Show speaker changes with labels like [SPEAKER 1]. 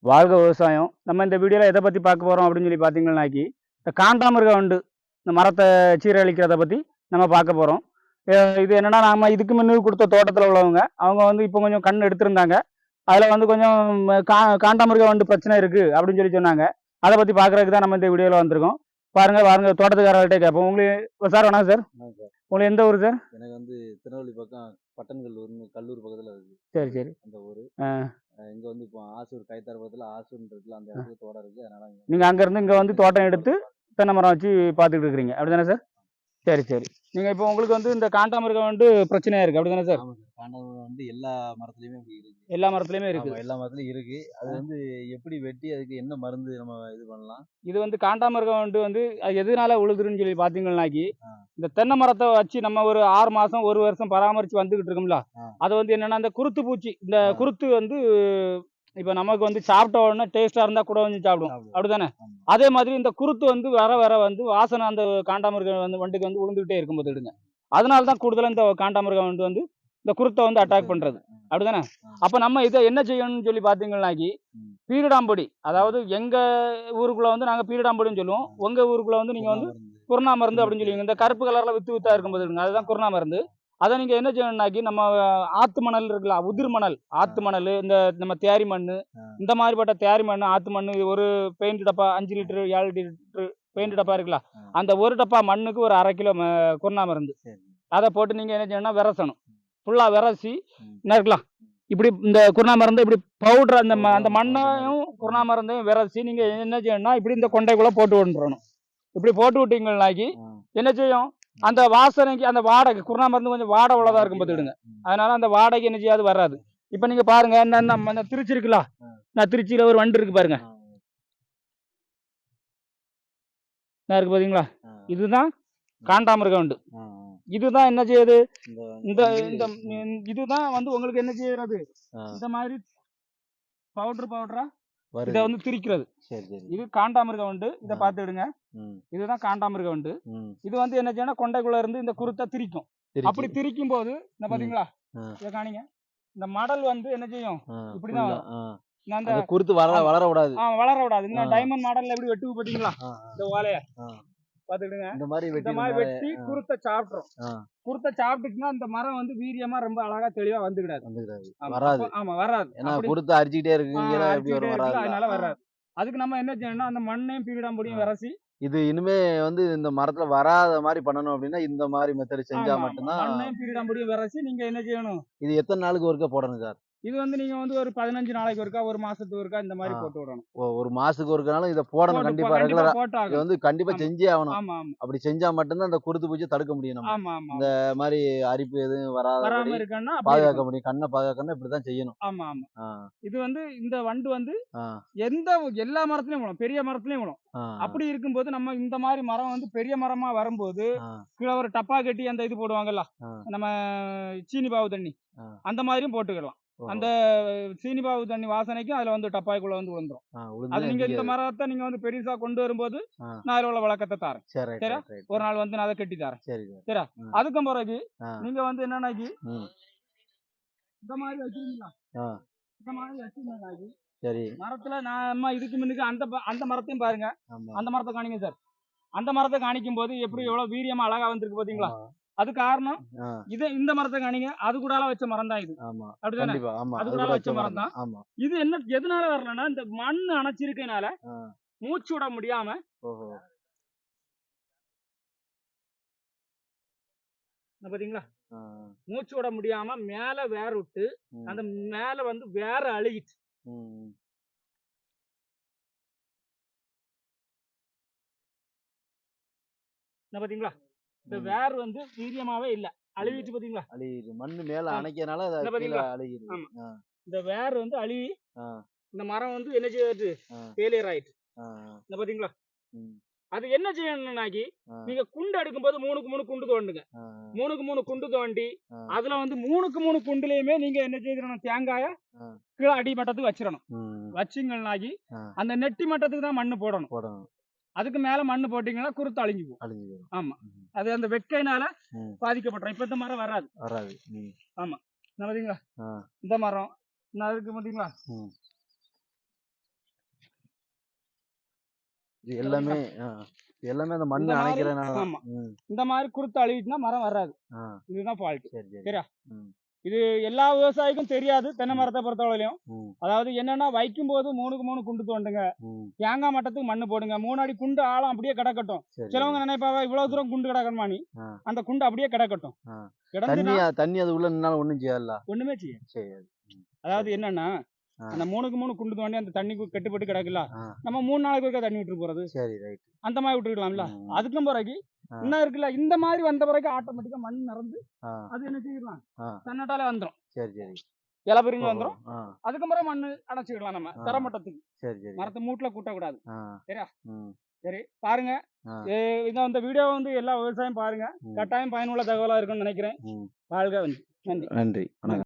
[SPEAKER 1] வாழ்க விவசாயம். நம்ம இந்த வீடியோல எத பத்தி பார்க்க போறோம் அப்படின்னு சொல்லி பார்த்தீங்கன்னாக்கி, இந்த காண்டாமிருகம் வண்டு இந்த மரத்த சீரழிக்கிறத பத்தி நம்ம பார்க்க போறோம். இது என்னன்னா, நாம இதுக்கு முன்னாடி குடுத்த தோட்டத்துல உள்ளவங்க, அவங்க வந்து இப்போ கொஞ்சம் கண் எடுத்திருந்தாங்க. அதுல வந்து கொஞ்சம் காண்டாமிருக வண்டு பிரச்சனை இருக்கு அப்படின்னு சொல்லி சொன்னாங்க. அத பத்தி பார்க்கறதுக்கு தான் நம்ம இந்த வீடியோல வந்திருக்கோம். பாருங்க, வாருங்க தோட்டத்துக்காரர்கிட்ட கேட்போம். உங்களுக்கு சார் வணக்கம் சார்.
[SPEAKER 2] ஆ சார்.
[SPEAKER 1] உங்களுக்கு எந்த ஊரு சார்?
[SPEAKER 2] எனக்கு வந்து திருநெல்வேலி பக்கம் பட்டன்கல்லூர்னு கல்லூர் பக்கத்துல இருக்கு.
[SPEAKER 1] சரி, சரி.
[SPEAKER 2] அந்த ஊரு.
[SPEAKER 1] ஆ.
[SPEAKER 2] இங்க வந்து இப்போ ஆசூர் கயத்தார் பக்கத்துல ஆசூர்ன்னு இருக்குல்ல, அந்த இடத்துல தோட்டம் இருக்கு. அதனால
[SPEAKER 1] நீங்க அங்க இருந்து இங்க வந்து தோட்டம் எடுத்து தென்னை மரம் வச்சு பார்த்துக்கிட்டு இருக்கிறீங்க. அப்படிதானே சார்? சரி, சரி. நீங்க இப்போ உங்களுக்கு வந்து இந்த காண்டாமிருகம் வந்து பிரச்சனையா இருக்கு. அப்படிதானே சார்?
[SPEAKER 2] ஆமா சார். காண்டாமிருகம் வந்து எல்லா மரத்துலயுமே அப்படி இருக்கு.
[SPEAKER 1] எல்லா மரத்துலயுமே
[SPEAKER 2] ஆமா,
[SPEAKER 1] இருக்கு.
[SPEAKER 2] எல்லா மரத்துலயும் இருக்கு. அது வந்து எப்படி வெட்டி அதுக்கு என்ன மருந்து நம்ம இது பண்ணலாம்?
[SPEAKER 1] இது வந்து காண்டாமிருகம் வந்து அது எதனால உழுதுன்னு சொல்லி பார்த்தீங்கன்னாக்கி,
[SPEAKER 2] ஆ,
[SPEAKER 1] இந்த தென்னை மரத்த வச்சு நம்ம ஒரு 6 மாசம், 1 வருஷம் பராமரிச்சு வந்துகிட்டு இருக்கோம்ல.
[SPEAKER 2] ஆ,
[SPEAKER 1] அது வந்து என்னன்னா, அந்த குருத்து பூச்சி இந்த
[SPEAKER 2] ஆ.
[SPEAKER 1] குருத்து வந்து இப்ப நமக்கு வந்து சாப்பிட்ட உடனே டேஸ்ட்டா இருந்தா கூட கொஞ்சம் சாப்பிடும்.
[SPEAKER 2] சாப்பிடுவோம்.
[SPEAKER 1] அப்படிதானே?
[SPEAKER 2] ஆமா.
[SPEAKER 1] அதே மாதிரி இந்த குருத்து வந்து வர வர வந்து வாசனை அந்த காண்டாமிருகம் வந்து வண்டுக்கு வந்து உழுந்துகிட்டே இருக்கும் பார்த்துக்கிடுங்க. அதனால தான் கூடுதலா இந்த காண்டாமிருகம் வண்டு வந்து இந்த குருத்த வந்து அட்டாக் பண்றது. அப்படிதானே?
[SPEAKER 2] ஆ,
[SPEAKER 1] அப்ப நம்ம இத என்ன செய்யணும்னு சொல்லி பார்த்தீங்கன்னாக்கி,
[SPEAKER 2] ம்.
[SPEAKER 1] பீரிடாம்பொடி, அதாவது எங்க ஊருக்குள்ள வந்து நாங்க பீரிடாம்பொடின்னு சொல்லுவோம். உங்க ஊருக்குள்ள வந்து நீங்க
[SPEAKER 2] குருணா
[SPEAKER 1] வந்து
[SPEAKER 2] மருந்து.
[SPEAKER 1] குருணா மருந்து அப்படின்னு
[SPEAKER 2] சிமெண்ட்.
[SPEAKER 1] சொல்லுவீங்க. இந்த கருப்பு கலர்ல வித்து வித்தா இருக்கும் பார்த்துக்கிடுங்க. அதுதான் குருணா மருந்து. அத நீங்க என்ன செய்யணும்னாக்கி, நம்ம ஆத்து மணல் இருக்குல்ல, உதிர் மணல், ஆத்து மணலு, இந்த நம்ம தேரி மண்ணு,
[SPEAKER 2] ஆ,
[SPEAKER 1] இந்த மாரிப்பட்ட தேரி மண்ணு, ஆத்து மண்ணு, ஒரு பெயிண்ட் டப்பா 5 லிட்டரு, 7 லிட்டரு பெயிண்ட் டப்பா இருக்குல்ல,
[SPEAKER 2] ஆ.
[SPEAKER 1] அந்த ஒரு டப்பா மண்ணுக்கு ஒரு 1/2 கிலோ குருணா மருந்து.
[SPEAKER 2] சரி.
[SPEAKER 1] அத போட்டு நீங்க என்ன செய்யணும்னா விரசணும். ஃபுல்லா விரசி
[SPEAKER 2] ம்.
[SPEAKER 1] என்ன இருக்கலாம், இப்படி இந்த குருணா மருந்த இப்படி பவுடர் அந்த அந்த
[SPEAKER 2] பவுடர் மாதிரி.
[SPEAKER 1] மண்ணையும் குருணா மருந்தையும் விரசி நீங்க என்ன செய்யணும்னா, இப்படி இந்த கொண்டைக்குள்ள போட்டு விட்டுறணும். இப்படி போட்டு விட்டீங்கன்னாக்கி
[SPEAKER 2] ஆ,
[SPEAKER 1] என்ன செய்யும், அந்த வாசனைக்கு அந்த வாடகை குருணா மருந்து கொஞ்சம் வாடை உள்ளதா இருக்கும் பார்த்துக்கிடுங்க.
[SPEAKER 2] ம்.
[SPEAKER 1] அதனால அந்த வாடகைக்கு என்ன செய்யாது, வராது. இப்ப நீங்க பாருங்க, இந்த திருச்சி இருக்குல்ல,
[SPEAKER 2] ஆ,
[SPEAKER 1] நான் திருச்சியில ஒரு வண்டு இருக்கு பாருங்க.
[SPEAKER 2] ஆ,
[SPEAKER 1] நான் இருக்கு பாத்தீங்களா?
[SPEAKER 2] ஆ,
[SPEAKER 1] இதுதான் காண்டாமிருக வண்டு.
[SPEAKER 2] ஆ,
[SPEAKER 1] இதுதான் என்ன செய்யுது,
[SPEAKER 2] இந்த
[SPEAKER 1] இந்த இந்த
[SPEAKER 2] வந்து
[SPEAKER 1] இதுதான் வந்து உங்களுக்கு என்ன செய்யறது,
[SPEAKER 2] ஆ,
[SPEAKER 1] இந்த மாதிரி பவுடரா இத
[SPEAKER 2] வருது.
[SPEAKER 1] வந்து திரிக்கிறது.
[SPEAKER 2] சரி, சரி.
[SPEAKER 1] இது காண்டாமிருக வண்டு. இத
[SPEAKER 2] ஆ,
[SPEAKER 1] பார்த்துக்கிடுங்க.
[SPEAKER 2] ம்,
[SPEAKER 1] இதுதான் காண்டாமிருக வண்டு.
[SPEAKER 2] ம்.
[SPEAKER 1] இது வந்து என்ன செய்யணும், கொண்டைக்குள்ள இருந்து இந்த குருத்த திரிக்கும்.
[SPEAKER 2] திருச்சி.
[SPEAKER 1] அப்படி திரிக்கும் போது இந்த
[SPEAKER 2] ம்.
[SPEAKER 1] பாத்தீங்களா,
[SPEAKER 2] ஆ,
[SPEAKER 1] இத காணிங்க. இந்த மடல் வந்து என்ன செய்யும்,
[SPEAKER 2] ஆ.
[SPEAKER 1] இப்படிதான்
[SPEAKER 2] ஃபுல்லா.
[SPEAKER 1] வரும்.
[SPEAKER 2] ஆ.
[SPEAKER 1] நான் அந்த
[SPEAKER 2] அந்த குருத்து
[SPEAKER 1] ஆமா.
[SPEAKER 2] வளர விடாது.
[SPEAKER 1] வளர விடாது.
[SPEAKER 2] ஆ,
[SPEAKER 1] இந்த டைமண்ட் மாடல்ல எப்படி வெட்டுது பாத்தீங்களா,
[SPEAKER 2] ஆ,
[SPEAKER 1] இந்த ஓலைய
[SPEAKER 2] ஆ.
[SPEAKER 1] பாத்துக்கிடுங்க.
[SPEAKER 2] இந்த மாரி
[SPEAKER 1] இந்த
[SPEAKER 2] வெட்டி
[SPEAKER 1] மாதிரி
[SPEAKER 2] மேல.
[SPEAKER 1] வெட்டி
[SPEAKER 2] ஆ,
[SPEAKER 1] குருத்த சாப்பிட்டுரும்.
[SPEAKER 2] ஆ.
[SPEAKER 1] குருத்த சாப்பிட்டுச்சுன்னா இந்த மரம் வந்து வீரியமா ரொம்ப அழகா தெளிவா வந்துக்கிடாது.
[SPEAKER 2] வந்துக்கிறாது.
[SPEAKER 1] ஆமா.
[SPEAKER 2] வராது.
[SPEAKER 1] வராது.
[SPEAKER 2] ஏன்னா
[SPEAKER 1] அப்படி
[SPEAKER 2] குருத்து அரிச்சுக்கிட்டே இருக்குங்கல எப்படி
[SPEAKER 1] அரிச்சுக்கிட்டே
[SPEAKER 2] வரும்?
[SPEAKER 1] இருக்குல்ல,
[SPEAKER 2] வராதுல்ல.
[SPEAKER 1] அதனால
[SPEAKER 2] ஆ,
[SPEAKER 1] வராது. அதுக்கு நம்ம என்ன செய்யணும்னா, அந்த மண்ணையும்
[SPEAKER 2] ஆ.
[SPEAKER 1] பீடாம்பொடியும் விரசி.
[SPEAKER 2] இது இனிமே வந்து இந்த மரத்துல வராத மாரி பண்ணணும் அப்டின்னா, இந்த மாரி மெத்தட் செஞ்சா
[SPEAKER 1] ஆமா, ஆமா.
[SPEAKER 2] மட்டும் தான்.
[SPEAKER 1] மண்ணையும் பீடாம்பொடியும் விரசி நீங்க என்ன செய்யணும்,
[SPEAKER 2] இது எத்தன நாளுக்கு ஒருக்கா போடணும் சார்?
[SPEAKER 1] இது வந்து நீங்க வந்து ஒரு 15 நாளைக்கு ஒருக்கா, 1 மாசத்துக்கு ஒருக்கா இந்த
[SPEAKER 2] ஆ.
[SPEAKER 1] மாதிரி போட்டு விடணும்.
[SPEAKER 2] ஒரு மாசத்துக்கு ஒருக்கனாலும் இத போடணும் கண்டிப்பா
[SPEAKER 1] கண்டிப்பா
[SPEAKER 2] ரெகுலரா. இத
[SPEAKER 1] போட்டாகணும்.
[SPEAKER 2] வந்து கண்டிப்பா
[SPEAKER 1] ஆமா,
[SPEAKER 2] செஞ்சே ஆவணும்.
[SPEAKER 1] ஆமா, ஆமா.
[SPEAKER 2] அப்படி செஞ்சா மட்டும் தான் அந்த குருத்து பூச்சிய தடுக்க முடியும் நம்ம.
[SPEAKER 1] ஆமா, ஆமா,
[SPEAKER 2] இந்த
[SPEAKER 1] ஆமா.
[SPEAKER 2] மாரி அரிப்பு எதுவும் வராதபடி
[SPEAKER 1] வராம இருக்கணும்னா அப்படி
[SPEAKER 2] பாதுகாக்க
[SPEAKER 1] இருக்கணும்.
[SPEAKER 2] முடியும். கண்ண பாதுகாக்கணும்னா இப்படித்தான் செய்யணும்.
[SPEAKER 1] ஆமா, ஆமா.
[SPEAKER 2] ஆ,
[SPEAKER 1] இது வந்து இந்த வண்டு வந்து
[SPEAKER 2] ஆ,
[SPEAKER 1] எல்லா மரத்துலயும் விழும். பெரிய மரத்துலயும் விழும்.
[SPEAKER 2] ஆ,
[SPEAKER 1] அப்படி இருக்கும்போது நம்ம இந்த மாரி மரம் வந்து பெரிய மரமா வரும்போது,
[SPEAKER 2] ஆ,
[SPEAKER 1] கீழ ஒரு டப்பா கட்டி அந்த இது போடுவாங்கல்ல,
[SPEAKER 2] ஆ,
[SPEAKER 1] நம்ம சீனி பாவு தண்ணி,
[SPEAKER 2] ஆ.
[SPEAKER 1] அந்த மாதிரியும் போட்டுக்கலாம்.
[SPEAKER 2] ஓஹோ!
[SPEAKER 1] அந்த சீனி பாவு தண்ணி வாசனைக்கும் அதுல வந்து டப்பாய்க்குள்ள வந்து விழுந்துரும். அது
[SPEAKER 2] உளுந்தும்
[SPEAKER 1] நீங்க இந்த
[SPEAKER 2] எந்திக்காது.
[SPEAKER 1] மரத்த நீங்க வந்து பெருசா கொண்டு வரும்போது,
[SPEAKER 2] ஆ.
[SPEAKER 1] நான் அதுல உள்ள விளக்கத்த தாரேன்.
[SPEAKER 2] சரி. ரைட்,
[SPEAKER 1] சரியா?
[SPEAKER 2] ரைட், ரைட்,
[SPEAKER 1] ஒரு
[SPEAKER 2] ரைட்.
[SPEAKER 1] நாள் வந்து நான் அத கட்டி தாரேன்.
[SPEAKER 2] சரி சார்.
[SPEAKER 1] சரியா?
[SPEAKER 2] ம்.
[SPEAKER 1] அதுக்கும் பிறகு
[SPEAKER 2] ஆ.
[SPEAKER 1] நீங்க வந்து என்னன்னாக்கி,
[SPEAKER 2] ம்.
[SPEAKER 1] இந்த மாரி வச்சிருந்தீங்களா?
[SPEAKER 2] ஆ.
[SPEAKER 1] இந்த மாரி வச்சிருந்தீங்கன்னாக்கி,
[SPEAKER 2] சரி.
[SPEAKER 1] மரத்துல நம்ம இதுக்கு முன்னுக்கு அந்த மரத்தையும் பாருங்க.
[SPEAKER 2] ஆமா.
[SPEAKER 1] அந்த மரத்த காணிங்க சார். அந்த மரத்த காணிக்கும்போது எப்படி
[SPEAKER 2] ம்.
[SPEAKER 1] எவ்வளவு வீரியமா அழகா வந்திருக்கு பாத்தீங்களா?
[SPEAKER 2] ஆமா.
[SPEAKER 1] அது காரணம்,
[SPEAKER 2] ஆ.
[SPEAKER 1] இந்த மரத்த காணிங்க. அது கூடால வச்ச மரம் தான் இது.
[SPEAKER 2] ஆமா.
[SPEAKER 1] அப்படிதானே?
[SPEAKER 2] கண்டிப்பா. ஆமா.
[SPEAKER 1] அது
[SPEAKER 2] அது கூட
[SPEAKER 1] கூடால வச்ச
[SPEAKER 2] வச்ச
[SPEAKER 1] மரம்
[SPEAKER 2] மரம் தான்.
[SPEAKER 1] தான்.
[SPEAKER 2] ஆமா.
[SPEAKER 1] இது என்ன எதனால வரலன்னா, இந்த மண் அணைச்சிருக்கனால
[SPEAKER 2] ஆ.
[SPEAKER 1] மூச்சு விட முடியாம,
[SPEAKER 2] ஓஹோ!
[SPEAKER 1] இந்த பாத்தீங்களா?
[SPEAKER 2] ஆ.
[SPEAKER 1] மூச்சு விட முடியாம மேல வேர் விட்டு,
[SPEAKER 2] ம்.
[SPEAKER 1] அந்த மேல வந்து வேர் அழுகிச்சு.
[SPEAKER 2] ம்.
[SPEAKER 1] இந்த பாத்தீங்களா? இந்த
[SPEAKER 2] ம்.
[SPEAKER 1] வேர் வந்து வீரியமாவே இல்ல.
[SPEAKER 2] இல்ல.
[SPEAKER 1] அழுகிச்சு பாத்தீங்களா?
[SPEAKER 2] அழுகிருது. மண்ணு மேல
[SPEAKER 1] ஆ.
[SPEAKER 2] அணைக்கிறனால அது
[SPEAKER 1] இந்த
[SPEAKER 2] கீழ
[SPEAKER 1] பாத்தீங்களா?
[SPEAKER 2] அழுகிருது.
[SPEAKER 1] ஆமா.
[SPEAKER 2] ஆ.
[SPEAKER 1] இந்த வேர் வந்து அழுகி,
[SPEAKER 2] ஆ.
[SPEAKER 1] இந்த மரம் வந்து என்ன செய்யுது?
[SPEAKER 2] ஆ.
[SPEAKER 1] ஃபெயிலியர் ஆயிட்டு.
[SPEAKER 2] ஆ.
[SPEAKER 1] இந்த பாத்தீங்களா?
[SPEAKER 2] ம்.
[SPEAKER 1] அது என்ன செய்யணும்னாக்கி,
[SPEAKER 2] ஆ.
[SPEAKER 1] நீங்க குண்டு எடுக்கும்போது 3க்கு 3 குண்டு தோண்டுங்க.
[SPEAKER 2] ஆ.
[SPEAKER 1] 3க்கு 3 குண்டு தோண்டி,
[SPEAKER 2] ஆ.
[SPEAKER 1] அதுல வந்து 3க்கு 3 குண்டுலயுமே நீங்க என்ன செய்திடணும், தேங்காய
[SPEAKER 2] ஆ.
[SPEAKER 1] கீழ அடிமட்டத்துக்கு வச்சிரணும்.
[SPEAKER 2] ம்.
[SPEAKER 1] வச்சீங்கன்னாக்கி,
[SPEAKER 2] ஆ.
[SPEAKER 1] அந்த நெட்டி மட்டத்துக்கு தான் மண்ணு போடணும்.
[SPEAKER 2] போடணும்.
[SPEAKER 1] அதுக்கு மேல மண்ணு போட்டீங்கன்னா, குருத்து அழிஞ்சு போகும்.
[SPEAKER 2] அழிஞ்சு போயிரும்.
[SPEAKER 1] ஆமா.
[SPEAKER 2] ம்.
[SPEAKER 1] அது அந்த வெக்கையினால
[SPEAKER 2] ம்.
[SPEAKER 1] பாதிக்கப்பட்டுரும். இப்ப இந்த மரம் வராது.
[SPEAKER 2] வராது. ம்.
[SPEAKER 1] ஆமா. இந்த பாத்தீங்களா?
[SPEAKER 2] ஆ.
[SPEAKER 1] இந்த மரம். இன்னும் அதுக்கு பாத்தீங்களா?
[SPEAKER 2] ம். இது எல்லாமே இது எல்லாமே அந்த மண்
[SPEAKER 1] இந்த மாதிரி
[SPEAKER 2] அணைக்கிறதுனால
[SPEAKER 1] ஆமா இந்த மாதிரி குருத்து அழுவிட்டுனா மரம் வராது. இதுதான் ஃபால்ட்.
[SPEAKER 2] சரி சரி
[SPEAKER 1] சரியா?
[SPEAKER 2] ம்
[SPEAKER 1] இது எல்லா விவசாயிக்கும் தெரியாது தென்னை மரத்தை பொறுத்தவரையிலும்.
[SPEAKER 2] ம்
[SPEAKER 1] அதாவது என்னன்னா வைக்கும் போது 3க்கு 3 குண்டு தோண்டுங்க.
[SPEAKER 2] ம்
[SPEAKER 1] தேங்காய் மட்டத்துக்கு மண்ணு போடுங்க. 3 அடி குண்டு ஆழம் அப்படியே கிடக்கட்டும்.
[SPEAKER 2] சரி
[SPEAKER 1] சிலவங்க நினைப்பாங்க இவ்வளவு தூரம் குண்டு கிடக்கணுமானி.
[SPEAKER 2] ஆ.
[SPEAKER 1] அந்த குண்டு அப்படியே கிடக்கட்டும்.
[SPEAKER 2] ஆ.
[SPEAKER 1] கிடந்துனா
[SPEAKER 2] தண்ணி அது உள்ள நின்னாலும் ஒண்ணும் செய்யாதுல்ல.
[SPEAKER 1] ஒண்ணுமே செய்யாது.
[SPEAKER 2] சரி
[SPEAKER 1] அதாவது என்னன்னா
[SPEAKER 2] ஆ.
[SPEAKER 1] அந்த 3க்கு 3 குண்டு தோண்டி அந்த தண்ணி கெட்டுப்பட்டு கிடக்குல்ல.
[SPEAKER 2] ஆ.
[SPEAKER 1] நம்ம 3 நாளைக்கு ஒருக்கா தண்ணி விட்டு போறது.
[SPEAKER 2] சரி ரைட்
[SPEAKER 1] அந்த மாதிரி விட்டுக்கலாம்ல. அதுக்கும் பிறகு என்ன இருக்குல்ல இந்த மாதிரி வந்த பிறகு ஆட்டோமேட்டிக்கா மண் நிறந்து அது என்ன செய்யலாம் தன்னட்டாலே வந்துடும்.
[SPEAKER 2] சரி சரி
[SPEAKER 1] இலை பிரிஞ்சு வந்துடும்.
[SPEAKER 2] ஆ.
[SPEAKER 1] அதுக்கப்புறம் மண்ணு அடைச்சிக்கலாம் நம்ம தரமட்டத்துக்கு.
[SPEAKER 2] சரி சரி
[SPEAKER 1] மரத்தை மூட்டுல கூட்டக்கூடாது. சரியா?
[SPEAKER 2] ம்
[SPEAKER 1] சரி பாருங்க. இந்த வீடியோ வந்து எல்லா விவசாயம் பாருங்க. கட்டாயம் பயனுள்ள தகவலா இருக்கும்னு நினைக்கிறேன். வாழ்க. நன்றி.
[SPEAKER 2] நன்றி வணக்கம்.